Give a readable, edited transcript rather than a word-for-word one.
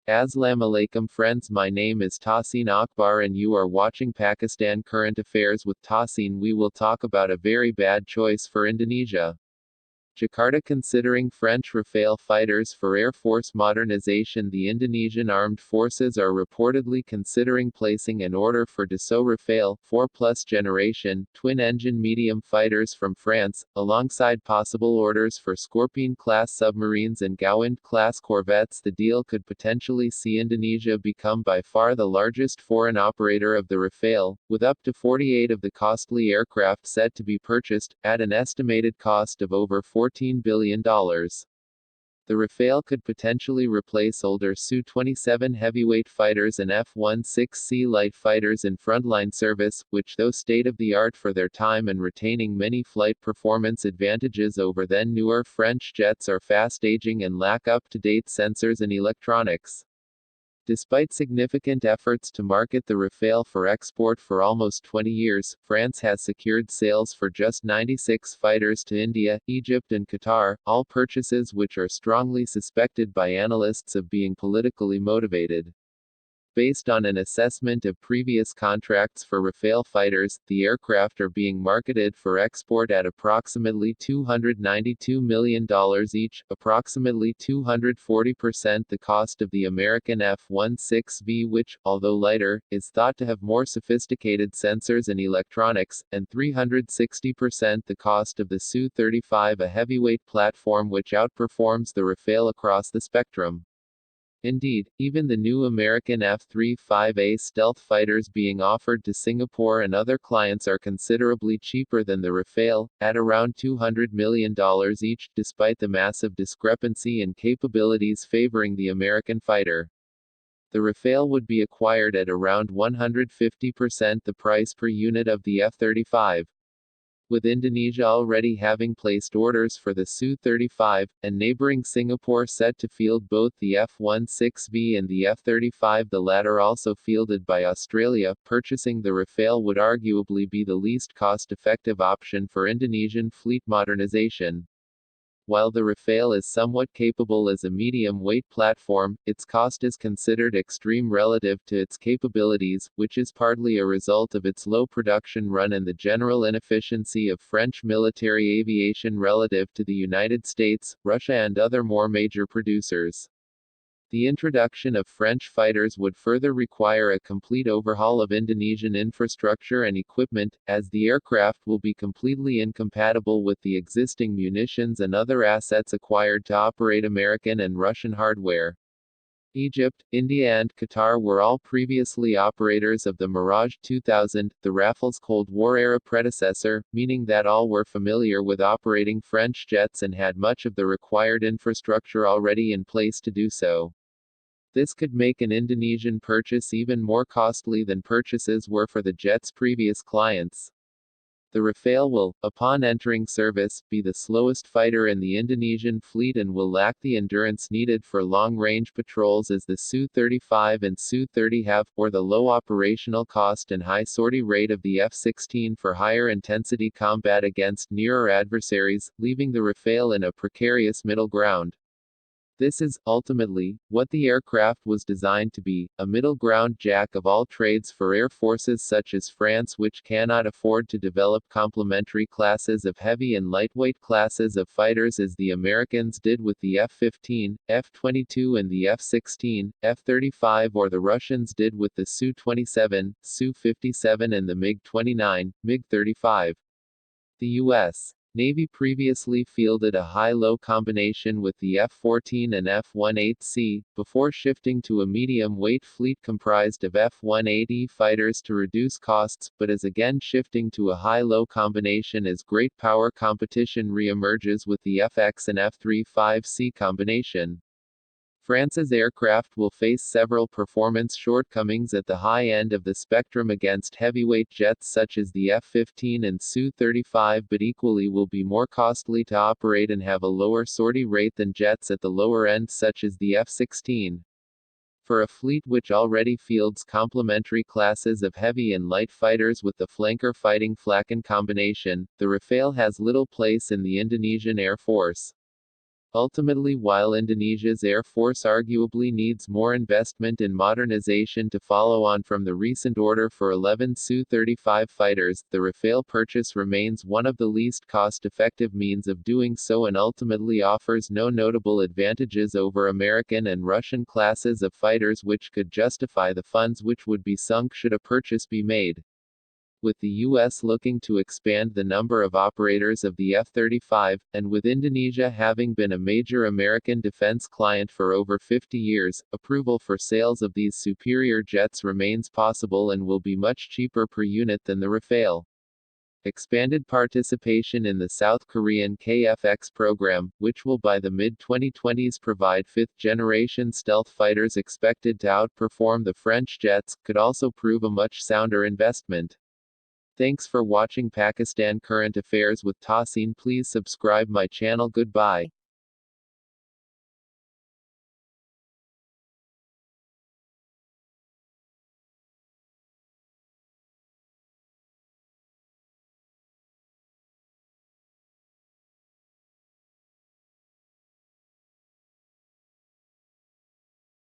Assalamu alaikum friends, my name is Tahsin Akbar and you are watching Pakistan Current Affairs with Tahsin. We will talk about a very bad choice for Indonesia. Jakarta considering French Rafale fighters for Air Force modernization. The Indonesian Armed Forces are reportedly considering placing an order for Dassault Rafale 4+ generation, twin-engine medium fighters from France, alongside possible orders for Scorpion-class submarines and Gowand-class corvettes. The deal could potentially see Indonesia become by far the largest foreign operator of the Rafale, with up to 48 of the costly aircraft set to be purchased, at an estimated cost of over $14 billion. The Rafale could potentially replace older Su-27 heavyweight fighters and F-16C light fighters in frontline service, which though state-of-the-art for their time and retaining many flight performance advantages over then newer French jets, are fast-aging and lack up-to-date sensors and electronics. Despite significant efforts to market the Rafale for export for almost 20 years, France has secured sales for just 96 fighters to India, Egypt and Qatar, all purchases which are strongly suspected by analysts of being politically motivated. Based on an assessment of previous contracts for Rafale fighters, the aircraft are being marketed for export at approximately $292 million each, approximately 240% the cost of the American F-16V, which, although lighter, is thought to have more sophisticated sensors and electronics, and 360% the cost of the Su-35, a heavyweight platform which outperforms the Rafale across the spectrum. Indeed, even the new American F-35A stealth fighters being offered to Singapore and other clients are considerably cheaper than the Rafale, at around $200 million each, despite the massive discrepancy in capabilities favoring the American fighter. The Rafale would be acquired at around 150% the price per unit of the F-35. With Indonesia already having placed orders for the Su-35, and neighboring Singapore set to field both the F-16V and the F-35, the latter also fielded by Australia, purchasing the Rafale would arguably be the least cost-effective option for Indonesian fleet modernization. While the Rafale is somewhat capable as a medium-weight platform, its cost is considered extreme relative to its capabilities, which is partly a result of its low production run and the general inefficiency of French military aviation relative to the United States, Russia and other more major producers. The introduction of French fighters would further require a complete overhaul of Indonesian infrastructure and equipment, as the aircraft will be completely incompatible with the existing munitions and other assets acquired to operate American and Russian hardware. Egypt, India and Qatar were all previously operators of the Mirage 2000, the Rafale's Cold War-era predecessor, meaning that all were familiar with operating French jets and had much of the required infrastructure already in place to do so. This could make an Indonesian purchase even more costly than purchases were for the jet's previous clients. The Rafale will, upon entering service, be the slowest fighter in the Indonesian fleet and will lack the endurance needed for long-range patrols as the Su-35 and Su-30 have, or the low operational cost and high sortie rate of the F-16 for higher intensity combat against nearer adversaries, leaving the Rafale in a precarious middle ground. This is, ultimately, what the aircraft was designed to be, a middle ground jack of all trades for air forces such as France, which cannot afford to develop complementary classes of heavy and lightweight classes of fighters as the Americans did with the F-15, F-22 and the F-16, F-35, or the Russians did with the Su-27, Su-57 and the MiG-29, MiG-35. The U.S. Navy previously fielded a high-low combination with the F-14 and F-18C, before shifting to a medium-weight fleet comprised of F-18E fighters to reduce costs, but is again shifting to a high-low combination as great power competition re-emerges with the FX and F-35C combination. France's aircraft will face several performance shortcomings at the high end of the spectrum against heavyweight jets such as the F-15 and Su-35, but equally will be more costly to operate and have a lower sortie rate than jets at the lower end such as the F-16. For a fleet which already fields complementary classes of heavy and light fighters with the flanker fighting Falcon combination, the Rafale has little place in the Indonesian Air Force. Ultimately, while Indonesia's Air Force arguably needs more investment in modernization to follow on from the recent order for 11 Su-35 fighters, the Rafale purchase remains one of the least cost-effective means of doing so and ultimately offers no notable advantages over American and Russian classes of fighters which could justify the funds which would be sunk should a purchase be made. With the U.S. looking to expand the number of operators of the F-35, and with Indonesia having been a major American defense client for over 50 years, approval for sales of these superior jets remains possible and will be much cheaper per unit than the Rafale. Expanded participation in the South Korean KF-X program, which will by the mid-2020s provide fifth-generation stealth fighters expected to outperform the French jets, could also prove a much sounder investment. Thanks for watching Pakistan Current Affairs with Tasin. Please subscribe my channel. Goodbye.